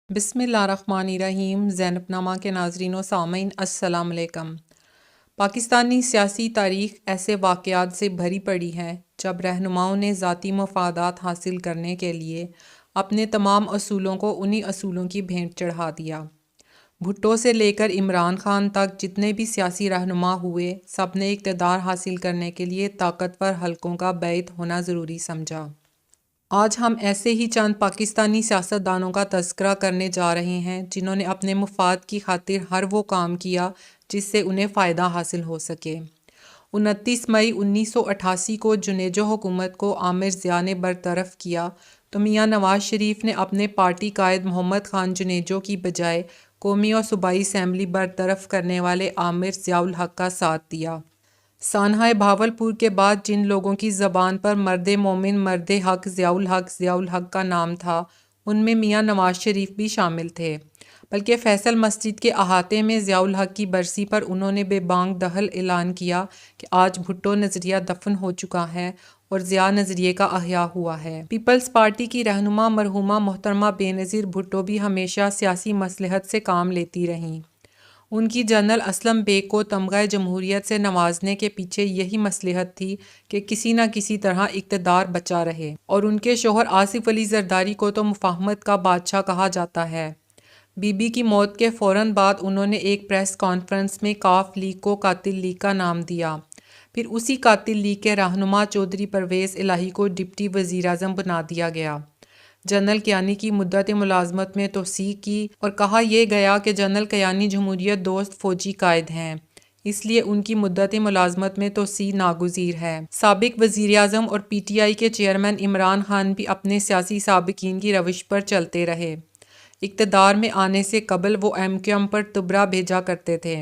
بسم اللہ الرحمن الرحیم۔ زینب نامہ کے ناظرین و سامعین السلام علیکم۔ پاکستانی سیاسی تاریخ ایسے واقعات سے بھری پڑی ہے جب رہنماؤں نے ذاتی مفادات حاصل کرنے کے لیے اپنے تمام اصولوں کو انہی اصولوں کی بھینٹ چڑھا دیا۔ بھٹو سے لے کر عمران خان تک جتنے بھی سیاسی رہنما ہوئے، سب نے اقتدار حاصل کرنے کے لیے طاقتور حلقوں کا بیعت ہونا ضروری سمجھا۔ آج ہم ایسے ہی چند پاکستانی سیاستدانوں کا تذکرہ کرنے جا رہے ہیں جنہوں نے اپنے مفاد کی خاطر ہر وہ کام کیا جس سے انہیں فائدہ حاصل ہو سکے۔ 29 مئی 1988 کو جنیجو حکومت کو عامر ضیاء نے برطرف کیا تو میاں نواز شریف نے اپنے پارٹی قائد محمد خان جنیجو کی بجائے قومی اور صوبائی اسمبلی برطرف کرنے والے عامر ضیاء الحق کا ساتھ دیا۔ سانحہ بہاولپور کے بعد جن لوگوں کی زبان پر مرد مومن مرد حق ضیاء الحق کا نام تھا، ان میں میاں نواز شریف بھی شامل تھے، بلکہ فیصل مسجد کے احاطے میں ضیاء الحق کی برسی پر انہوں نے بے بانگ دہل اعلان کیا کہ آج بھٹو نظریہ دفن ہو چکا ہے اور ضیاء نظریے کا احیاء ہوا ہے۔ پیپلز پارٹی کی رہنما مرحومہ محترمہ بینظیر بھٹو بھی ہمیشہ سیاسی مصلحت سے کام لیتی رہیں۔ ان کی جنرل اسلم بیگ کو تمغہ جمہوریت سے نوازنے کے پیچھے یہی مصلحت تھی کہ کسی نہ کسی طرح اقتدار بچا رہے، اور ان کے شوہر آصف علی زرداری کو تو مفاہمت کا بادشاہ کہا جاتا ہے۔ بی بی کی موت کے فوراً بعد انہوں نے ایک پریس کانفرنس میں ق لیگ کو قاتل لیگ کا نام دیا، پھر اسی قاتل لیگ کے رہنما چودھری پرویز الہی کو ڈپٹی وزیر اعظم بنا دیا گیا۔ جنرل کیانی کی مدت ملازمت میں توسیع کی اور کہا یہ گیا کہ جنرل کیانی جمہوریت دوست فوجی قائد ہیں، اس لیے ان کی مدت ملازمت میں توسیع ناگزیر ہے۔ سابق وزیر اعظم اور پی ٹی آئی کے چیئرمین عمران خان بھی اپنے سیاسی سابقین کی روش پر چلتے رہے۔ اقتدار میں آنے سے قبل وہ ایم کیو ایم پر تبرہ بھیجا کرتے تھے۔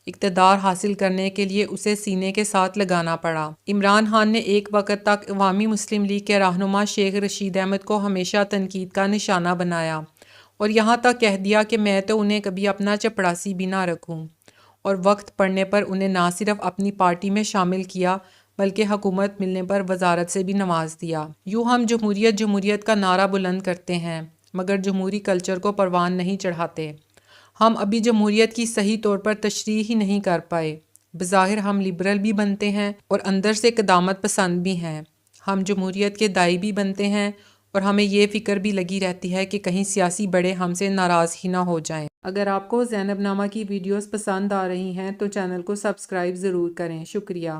اقتدار حاصل کرنے کے لیے اسے سینے کے ساتھ لگانا پڑا۔ عمران خان نے ایک وقت تک عوامی مسلم لیگ کے رہنما شیخ رشید احمد کو ہمیشہ تنقید کا نشانہ بنایا اور یہاں تک کہہ دیا کہ میں تو انہیں کبھی اپنا چپڑاسی بھی نہ رکھوں، اور وقت پڑنے پر انہیں نہ صرف اپنی پارٹی میں شامل کیا بلکہ حکومت ملنے پر وزارت سے بھی نواز دیا۔ یوں ہم جمہوریت جمہوریت کا نعرہ بلند کرتے ہیں مگر جمہوری کلچر کو پروان نہیں چڑھاتے۔ ہم ابھی جمہوریت کی صحیح طور پر تشریح ہی نہیں کر پائے۔ بظاہر ہم لبرل بھی بنتے ہیں اور اندر سے قدامت پسند بھی ہیں۔ ہم جمہوریت کے داعی بھی بنتے ہیں اور ہمیں یہ فکر بھی لگی رہتی ہے کہ کہیں سیاسی بڑے ہم سے ناراض ہی نہ ہو جائیں۔ اگر آپ کو زینب نامہ کی ویڈیوز پسند آ رہی ہیں تو چینل کو سبسکرائب ضرور کریں۔ شکریہ۔